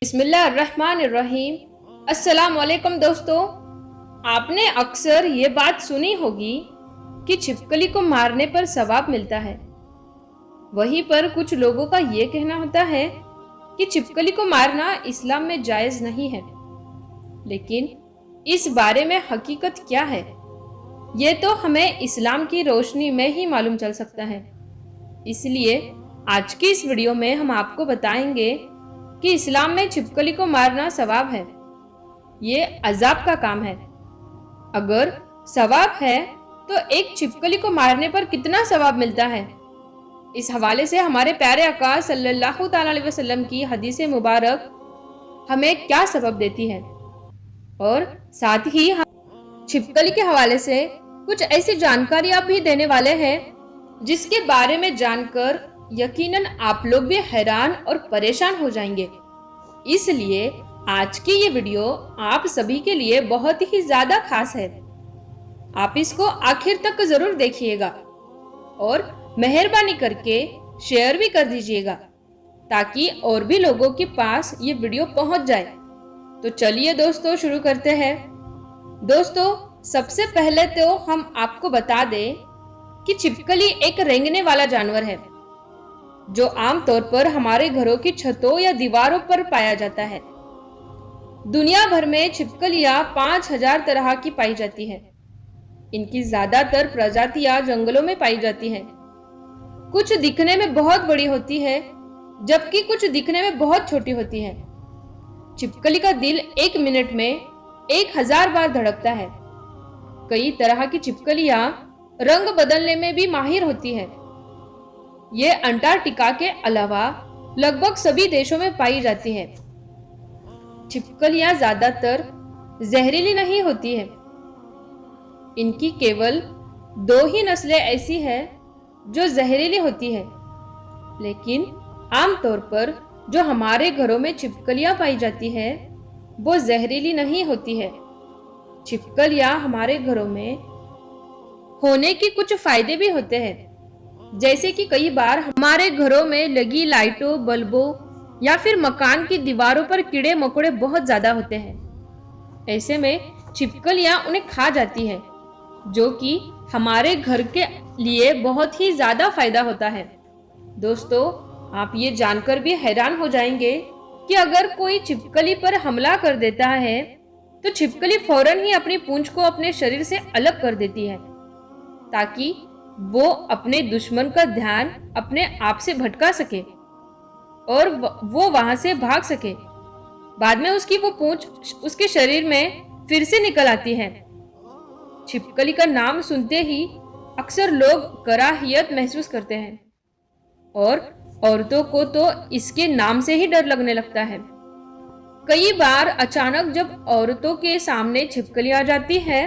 बिस्मिल्लाहिर्रहमानिर्रहीम। अस्सलाम वालेकुम दोस्तों, आपने अक्सर ये बात सुनी होगी कि छिपकली को मारने पर सवाब मिलता है। वहीं पर कुछ लोगों का ये कहना होता है कि छिपकली को मारना इस्लाम में जायज नहीं है। लेकिन इस बारे में हकीकत क्या है, ये तो हमें इस्लाम की रोशनी में ही मालूम चल सकता है। इसलिए आज की इस वीडियो में हम आपको बताएंगे कि इस्लाम में छिपकली को मारना सवाब है, ये अजाब का काम है। अगर सवाब है तो एक छिपकली को मारने पर कितना सवाब मिलता है, इस हवाले से हमारे प्यारे आका सल्लल्लाहु अलैहि वसल्लम की हदीस मुबारक हमें क्या सबक देती है, और साथ ही हम छिपकली के हवाले से कुछ ऐसी जानकारियां भी देने वाले हैं जिसके बारे में जानकर यकीनन आप लोग भी हैरान और परेशान हो जाएंगे। इसलिए आज की ये वीडियो आप सभी के लिए बहुत ही ज्यादा खास है। आप इसको आखिर तक जरूर देखिएगा और मेहरबानी करके शेयर भी कर दीजिएगा ताकि और भी लोगों के पास ये वीडियो पहुंच जाए। तो चलिए दोस्तों शुरू करते हैं। दोस्तों, सबसे पहले तो हम आपको बता दें कि छिपकली एक रेंगने वाला जानवर है जो आमतौर पर हमारे घरों की छतों या दीवारों पर पाया जाता है। दुनिया भर में छिपकलियां 5000 तरह की पाई जाती है। इनकी ज्यादातर प्रजातियां जंगलों में पाई जाती हैं। कुछ दिखने में बहुत बड़ी होती है जबकि कुछ दिखने में बहुत छोटी होती है। छिपकली का दिल 1 मिनट में 1000 बार धड़कता है। कई तरह की छिपकलियां रंग बदलने में भी माहिर होती है। ये अंटार्कटिका के अलावा लगभग सभी देशों में पाई जाती है। छिपकलियां ज्यादातर जहरीली नहीं होती है। इनकी केवल 2 ही नस्लें ऐसी है जो जहरीली होती है, लेकिन आमतौर पर जो हमारे घरों में छिपकलियां पाई जाती है वो जहरीली नहीं होती है। छिपकलियां हमारे घरों में होने के कुछ फायदे भी होते हैं, जैसे कि कई बार हमारे घरों में लगी लाइटों, बल्बों या फिर मकान की दीवारों पर कीड़े मकोड़े बहुत ज्यादा होते हैं। ऐसे में छिपकलियां उन्हें खा जाती है, जो कि हमारे घर के लिए बहुत ही ज्यादा फायदा होता है। दोस्तों, आप ये जानकर भी हैरान हो जाएंगे कि अगर कोई छिपकली पर हमला कर देता है तो छिपकली फौरन ही अपनी पूंछ को अपने शरीर से अलग कर देती है ताकि वो अपने दुश्मन का ध्यान अपने आप से भटका सके और वो वहां से भाग सके। बाद में उसकी वो पूंछ उसके शरीर में फिर से निकल आती है। छिपकली का नाम सुनते ही अक्सर लोग कराहियत महसूस करते हैं और औरतों को तो इसके नाम से ही डर लगने लगता है। कई बार अचानक जब औरतों के सामने छिपकली आ जाती है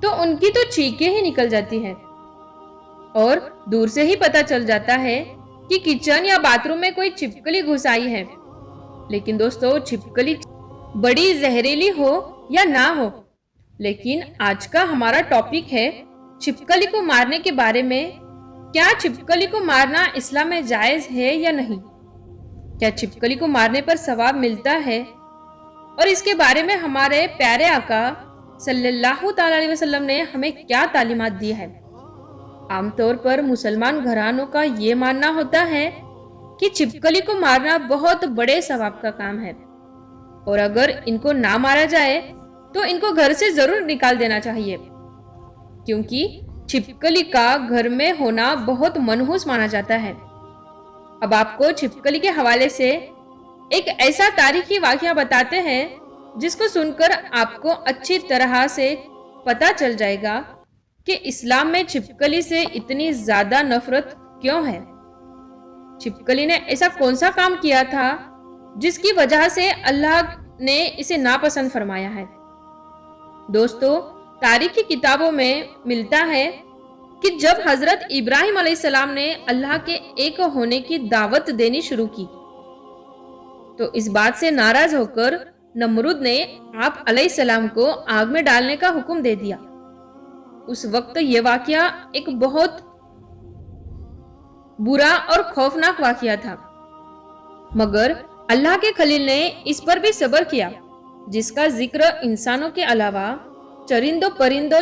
तो उनकी तो चीखें ही निकल जाती हैं और दूर से ही पता चल जाता है कि किचन या बाथरूम में कोई छिपकली घुस आई है। लेकिन दोस्तों, छिपकली बड़ी जहरीली हो या ना हो, लेकिन आज का हमारा टॉपिक है छिपकली को मारने के बारे में। क्या छिपकली को मारना इस्लाम में जायज है या नहीं? क्या छिपकली को मारने पर सवाब मिलता है? और इसके बारे में हमारे प्यारे आका सल्लल्लाहु अलैहि वसल्लम ने हमें क्या तालीमात दी है। आमतौर पर मुसलमान घरानों का ये मानना होता है कि छिपकली को मारना बहुत बड़े सवाब का काम है और अगर इनको ना मारा जाए तो इनको घर से जरूर निकाल देना चाहिए, क्योंकि छिपकली का घर में होना बहुत मनहूस माना जाता है। अब आपको छिपकली के हवाले से एक ऐसा तारीखी वाकया बताते हैं जिसको सुनकर आपको अच्छी तरह से पता चल जाएगा कि इस्लाम में छिपकली से इतनी ज्यादा नफरत क्यों है। छिपकली ने ऐसा कौन सा काम किया था जिसकी वजह से अल्लाह ने इसे नापसंद फरमाया है। दोस्तों, तारीखी किताबों में मिलता है कि जब हजरत इब्राहिम अलैहिस्सलाम ने अल्लाह के एक होने की दावत देनी शुरू की तो इस बात से नाराज होकर नमरूद ने आप अलैहिस्सलाम को आग में डालने का हुक्म दे दिया। उस वक्त ये वाकया एक बहुत बुरा और खौफनाक वाकया था, मगर اللہ کے खलील ने इस पर भी सब्र किया, जिसका जिक्र इंसानों के अलावा चरिंदों परिंदों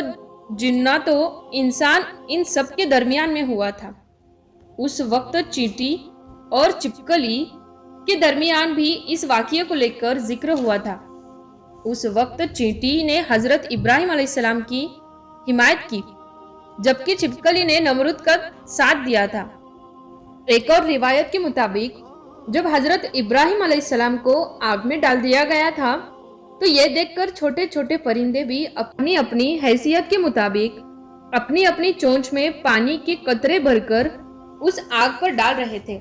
जिन्नातों इंसान इन सब के दरमियान में हुआ था। उस वक्त चींटी और छिपकली के दरमियान भी इस वाक़ये को लेकर जिक्र हुआ था। उस वक्त चींटी ने हजरत इब्राहिम अलैहिस्सलाम की हिमायत की, जबकि छिपकली ने नमरूद का साथ दिया था। एक और रिवायत के मुताबिक जब हजरत इब्राहिम अलैहिस्सलाम को आग में डाल दिया गया था, तो ये देखकर छोटे छोटे परिंदे भी अपनी अपनी हैसियत के मुताबिक अपनी अपनी चोंच में पानी के कतरे भरकर उस आग पर डाल रहे थे,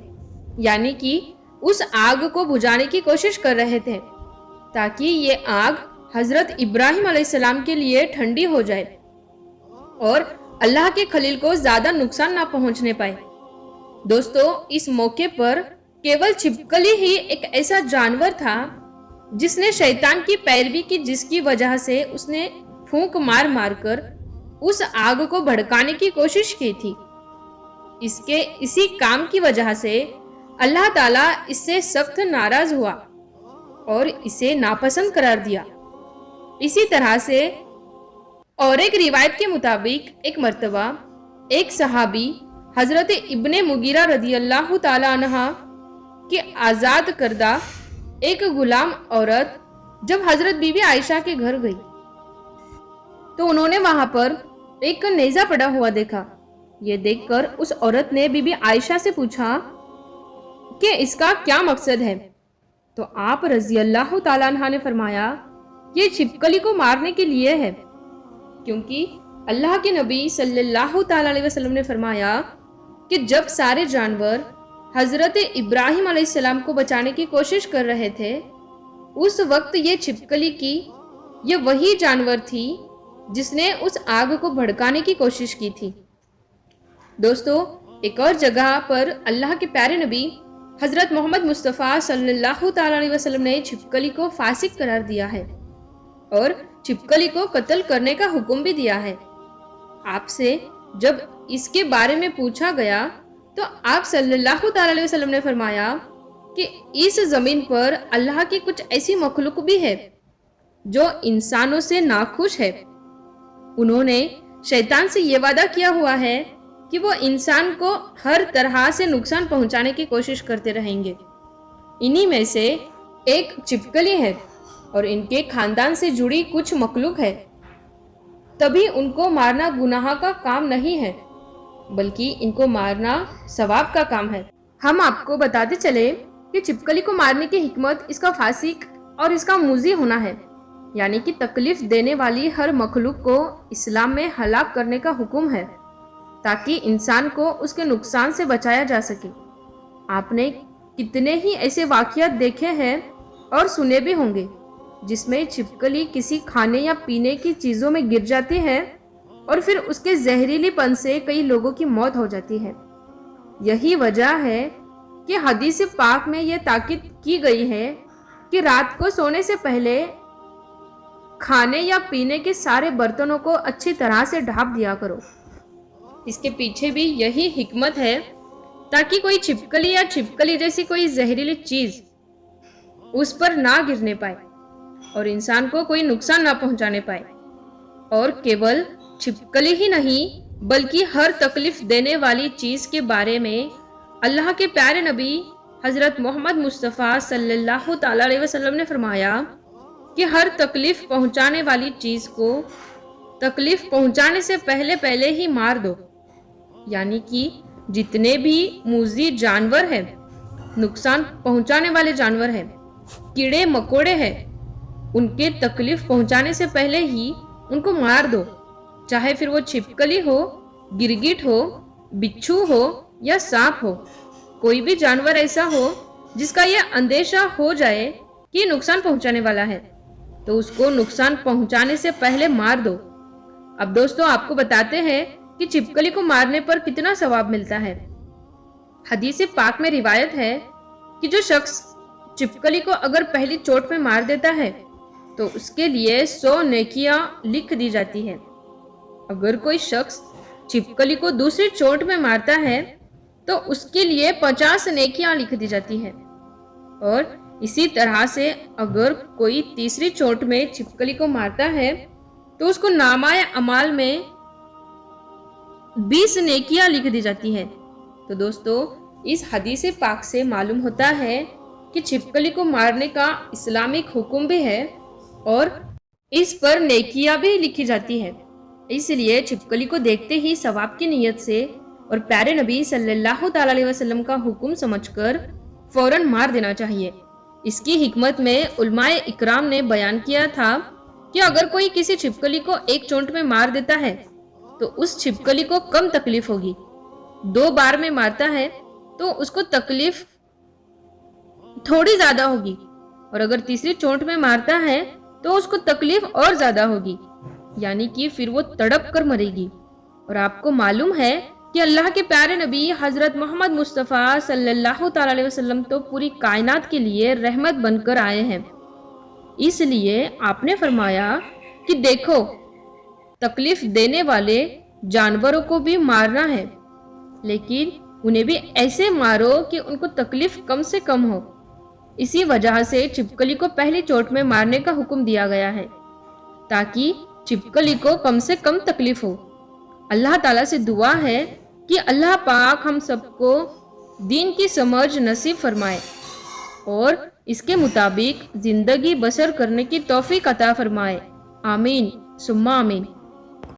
यानी कि उस आग को बुझाने की कोशिश कर रहे थे, ताकि ये आग हजरत इब्राहिम अलैहिस्सलाम के लिए ठंडी हो जाए और अल्लाह के खलील को ज्यादा नुकसान ना पहुंचने पाए। दोस्तों, इस मौके पर केवल छिपकली ही एक ऐसा जानवर था जिसने शैतान की पैरवी की, जिसकी वजह से उसने फूंक मार मार कर उस आग को भड़काने की कोशिश की थी। इसी काम की वजह से अल्लाह ताला इससे सख्त नाराज हुआ और इसे नापसंद करार दिया। इसी तरह से और एक रिवायत के मुताबिक एक मर्तबा एक सहाबी हजरत इब्ने मुगीरा रदी अल्लाह ताला अन्हा की आजाद करदा एक गुलाम औरत जब हजरत बीबी आयशा के घर गई, तो उन्होंने वहां पर एक नेजा पड़ा हुआ देखा। ये देखकर उस औरत ने बीबी आयशा से पूछा कि इसका क्या मकसद है। तो आप रजी अल्लाह ताला अन्हा ने फरमाया, ये छिपकली को मारने के लिए है, क्योंकि अल्लाह के नबी सल्लल्लाहु ताला अलैहि वसल्लम ने फरमाया कि जब सारे जानवर हजरत इब्राहिम अलैहिस्सलाम को बचाने की कोशिश कर रहे थे, उस वक्त ये छिपकली की ये वही जानवर थी जिसने उस आग को भड़काने की कोशिश की थी। दोस्तों, एक और जगह पर अल्लाह के प्यारे नबी हजरत मोहम्मद मुस्तफ़ा सल्लल्लाहु ताला अलैहि वसल्लम ने छिपकली को फासिक करार दिया है और छिपकली को कत्ल करने का हुक्म भी दिया है। आपसे जब इसके बारे में पूछा गया तो आप सल्लल्लाहु ताला अलैहि वसल्लम ने फरमाया कि इस जमीन पर अल्लाह की कुछ ऐसी मखलूक भी है जो इंसानों से नाखुश है। उन्होंने शैतान से ये वादा किया हुआ है कि वो इंसान को हर तरह से नुकसान पहुंचाने की कोशिश करते रहेंगे। इन्हीं में से एक छिपकली है और इनके खानदान से जुड़ी कुछ मखलूक है, तभी उनको मारना गुनाह का काम नहीं है, बल्कि इनको मारना सवाब का काम है। हम आपको बताते चले कि छिपकली को मारने की हिकमत इसका फासिक और इसका मुजी होना है, यानी कि तकलीफ देने वाली हर मखलूक को इस्लाम में हलाक करने का हुक्म है, ताकि इंसान को उसके नुकसान से बचाया जा सके। आपने कितने ही ऐसे वाक़ियात देखे हैं और सुने भी होंगे जिसमें छिपकली किसी खाने या पीने की चीज़ों में गिर जाती है और फिर उसके जहरीलीपन से कई लोगों की मौत हो जाती है। यही वजह है कि हदीस पाक में यह ताकीद की गई है कि रात को सोने से पहले खाने या पीने के सारे बर्तनों को अच्छी तरह से ढाँप दिया करो। इसके पीछे भी यही हिकमत है, ताकि कोई छिपकली या छिपकली जैसी कोई जहरीली चीज उस पर ना गिरने पाए और इंसान को कोई नुकसान ना पहुंचाने पाए। और केवल छिपकली ही नहीं, बल्कि हर तकलीफ देने वाली चीज के बारे में अल्लाह के प्यारे नबी हजरत मोहम्मद मुस्तफ़ा सल्लल्लाहु ताला अलैहि वसल्लम ने फरमाया कि हर तकलीफ पहुंचाने वाली चीज को तकलीफ पहुंचाने से पहले पहले ही मार दो, यानी कि जितने भी मूजी जानवर हैं, नुकसान पहुंचाने वाले जानवर हैं, कीड़े मकोड़े हैं, उनके तकलीफ पहुंचाने से पहले ही उनको मार दो, चाहे फिर वो छिपकली हो, गिरगिट हो, बिच्छू हो या सांप हो। कोई भी जानवर ऐसा हो जिसका यह अंदेशा हो जाए कि नुकसान पहुंचाने वाला है, तो उसको नुकसान पहुंचाने से पहले मार दो। अब दोस्तों, आपको बताते हैं कि छिपकली को मारने पर कितना सवाब मिलता है। हदीस पाक में रिवायत है कि जो शख्स छिपकली को अगर पहली चोट में मार देता है तो उसके लिए 100 नेकियां लिख दी जाती है। अगर कोई शख्स छिपकली को दूसरी चोट में मारता है तो उसके लिए 50 नेकियां लिख दी जाती है। और اسی طرح سے اگر کوئی تیسری چوٹ میں چھپکلی کو مارتا ہے تو اس کو نامہ اعمال میں 20 نیکیاں لکھ دی جاتی ہے۔ تو دوستو، اس حدیث پاک سے معلوم ہوتا ہے کہ چھپکلی کو مارنے کا اسلامک حکم بھی ہے اور اس پر نیکیاں بھی لکھی جاتی ہے۔ اس لیے چھپکلی کو دیکھتے ہی ثواب کی نیت سے اور پیارے نبی صلی اللہ تعالی علیہ وسلم کا حکم سمجھ کر فوراً مار دینا چاہیے۔ اس کی حکمت میں علماء اکرام نے بیان کیا تھا کہ اگر کوئی کسی چھپکلی کو ایک چونٹ میں مار دیتا ہے تو اس چھپکلی کو کم تکلیف ہوگی، 2 بار میں مارتا ہے تو اس کو تکلیف تھوڑی زیادہ ہوگی، اور اگر تیسری چونٹ میں مارتا ہے تو اس کو تکلیف اور زیادہ ہوگی، یعنی کہ پھر وہ تڑپ کر مرے گی۔ اور آپ کو معلوم ہے کہ اللہ کے پیارے نبی حضرت محمد مصطفیٰ صلی اللہ تعالی علیہ وسلم تو پوری کائنات کے لیے رحمت بن کر آئے ہیں، اس لیے آپ نے فرمایا کہ دیکھو، تکلیف دینے والے جانوروں کو بھی مارنا ہے، لیکن انہیں بھی ایسے مارو کہ ان کو تکلیف کم سے کم ہو۔ اسی وجہ سے چھپکلی کو پہلی چوٹ میں مارنے کا حکم دیا گیا ہے تاکہ چھپکلی کو کم سے کم تکلیف ہو۔ اللہ تعالیٰ سے دعا ہے کہ اللہ پاک ہم سب کو دین کی سمجھ نصیب فرمائے اور اس کے مطابق زندگی بسر کرنے کی توفیق عطا فرمائے۔ آمین ثم آمین۔